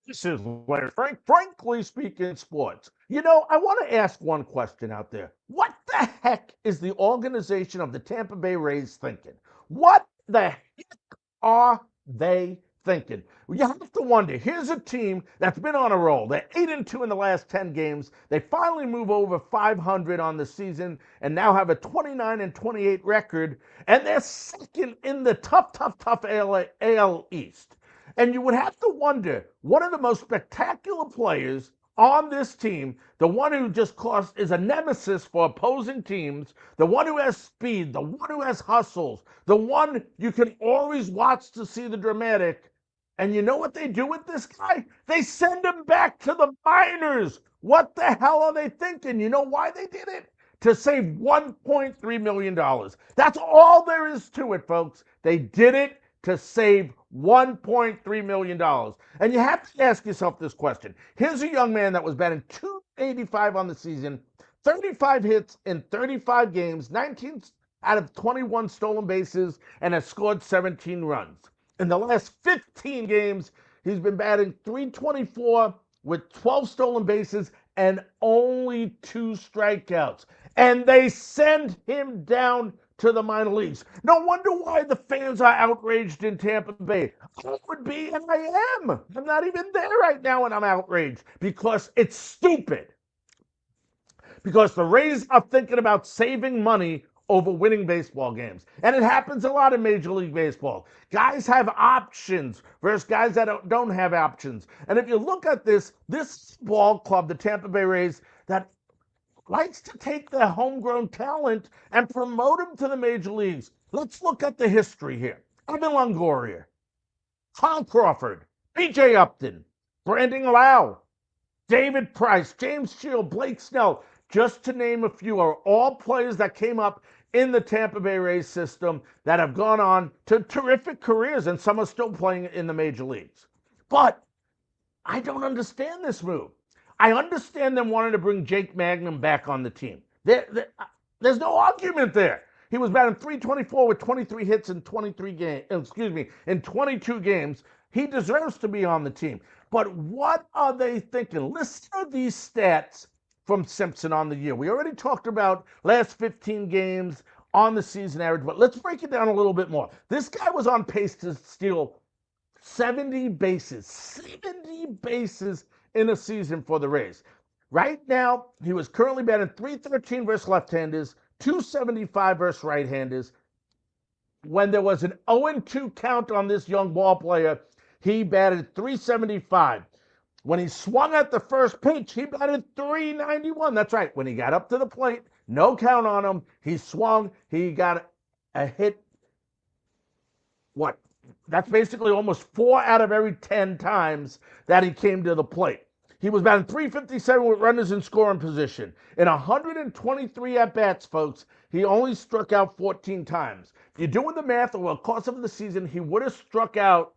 This is Larry Frank, frankly speaking, sports. I want to ask one question out there. What the heck is the organization of the Tampa Bay Rays thinking? What the are they thinking? You have to wonder. Here's a team that's been on a roll. They're 8-2 in the last 10 games. They finally move over 500 on the season and now have a 29-28 record. And they're second in the tough AL East. And you would have to wonder, one of the most spectacular players on this team, the one who just cost is a nemesis for opposing teams, the one who has speed, the one who has hustles, the one you can always watch to see the dramatic. And you know what they do with this guy? They send him back to the minors. What the hell are they thinking? You know why they did it? To save $1.3 million. That's all there is to it, folks. They did it to save $1.3 million. And you have to ask yourself this question. Here's a young man that was batting 285 on the season, 35 hits in 35 games, 19 out of 21 stolen bases, and has scored 17 runs. In the last 15 games, he's been batting 324 with 12 stolen bases and only 2 strikeouts. And they send him down to the minor leagues. No wonder why the fans are outraged in Tampa Bay. I would be, and I am. I'm not even there right now, and I'm outraged because it's stupid. Because the Rays are thinking about saving money over winning baseball games. And it happens a lot in Major League Baseball. Guys have options versus guys that don't have options. And if you look at this ball club, the Tampa Bay Rays, that likes to take their homegrown talent and promote them to the major leagues. Let's look at the history here. Evan Longoria, Tom Crawford, B.J. Upton, Brandon Lau, David Price, James Shield, Blake Snell, just to name a few, are all players that came up in the Tampa Bay Rays system that have gone on to terrific careers, and some are still playing in the major leagues. But I don't understand this move. I understand them wanting to bring Jake Magnum back on the team. There's no argument there. He was batting 324 with 23 hits in 23 games. In 22 games. He deserves to be on the team. But what are they thinking? Listen to these stats from Simpson on the year. We already talked about last 15 games on the season average, but let's break it down a little bit more. This guy was on pace to steal 70 bases in a season for the Rays. Right now, he was currently batting 313 versus left-handers, 275 versus right-handers. When there was an 0-2 count on this young ball player, he batted 375. When he swung at the first pitch, he batted 391. That's right. When he got up to the plate, no count on him. He swung. He got a hit. What? That's basically almost 4 out of every 10 times that he came to the plate. He was batting 357 with runners in scoring position. In 123 at-bats, folks, he only struck out 14 times. If you're doing the math over the course of the season, he would have struck out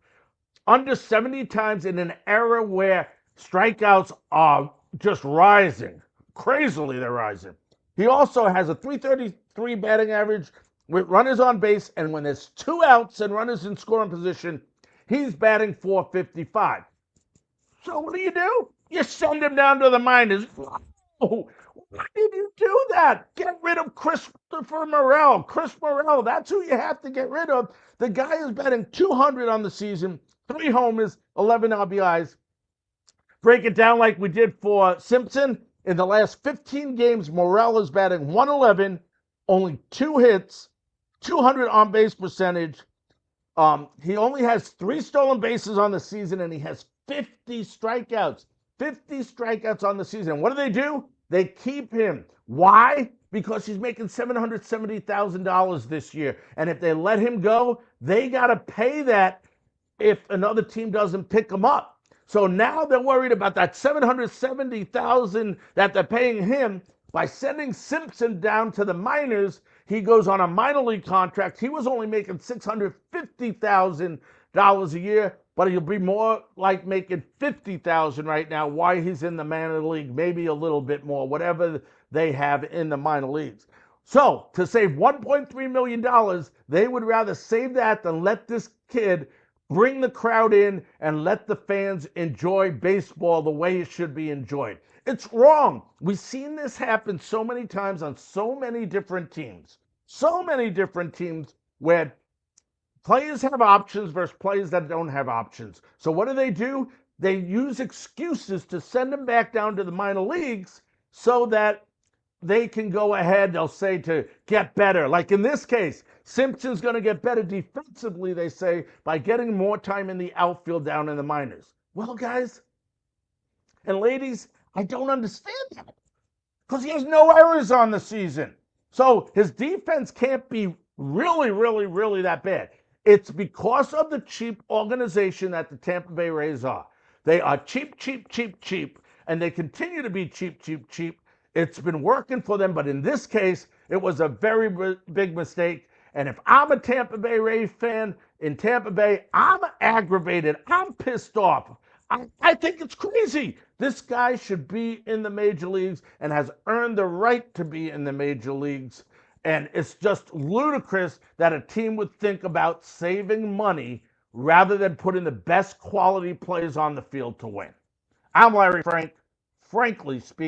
under 70 times in an era where strikeouts are just rising. Crazily, they're rising. He also has a 333 batting average with runners on base, and when there's 2 outs and runners in scoring position, he's batting 455. So what do? You send him down to the minors. Oh, why did you do that? Get rid of Christopher Morel. Chris Morel, that's who you have to get rid of. The guy is batting 200 on the season, 3 homers, 11 RBIs. Break it down like we did for Simpson. In the last 15 games, Morel is batting 111, only 2 hits, 200 on-base percentage. He only has 3 stolen bases on the season, and he has 50 strikeouts. 50 strikeouts on the season. What do? They keep him. Why? Because he's making $770,000 this year. And if they let him go, they got to pay that if another team doesn't pick him up. So now they're worried about that $770,000 that they're paying him. By sending Simpson down to the minors, he goes on a minor league contract. He was only making $650,000 a year, but he'll be more like making $50,000 right now. Why he's in the minor league, maybe a little bit more, whatever they have in the minor leagues. So to save $1.3 million, they would rather save that than let this kid Bring the crowd in and let the fans enjoy baseball the way it should be enjoyed. It's wrong. We've seen this happen so many times on so many different teams. So many different teams where players have options versus players that don't have options. So what do? They use excuses to send them back down to the minor leagues so that they can go ahead, they'll say, to get better. Like in this case, Simpson's going to get better defensively, they say, by getting more time in the outfield down in the minors. Well, guys and ladies, I don't understand that because he has no errors on the season. So his defense can't be really that bad. It's because of the cheap organization that the Tampa Bay Rays are. They are cheap, and they continue to be cheap. It's been working for them, but in this case, it was a very big mistake. And if I'm a Tampa Bay Rays fan in Tampa Bay, I'm aggravated. I'm pissed off. I think it's crazy. This guy should be in the major leagues and has earned the right to be in the major leagues. And it's just ludicrous that a team would think about saving money rather than putting the best quality players on the field to win. I'm Larry Frank, frankly speaking.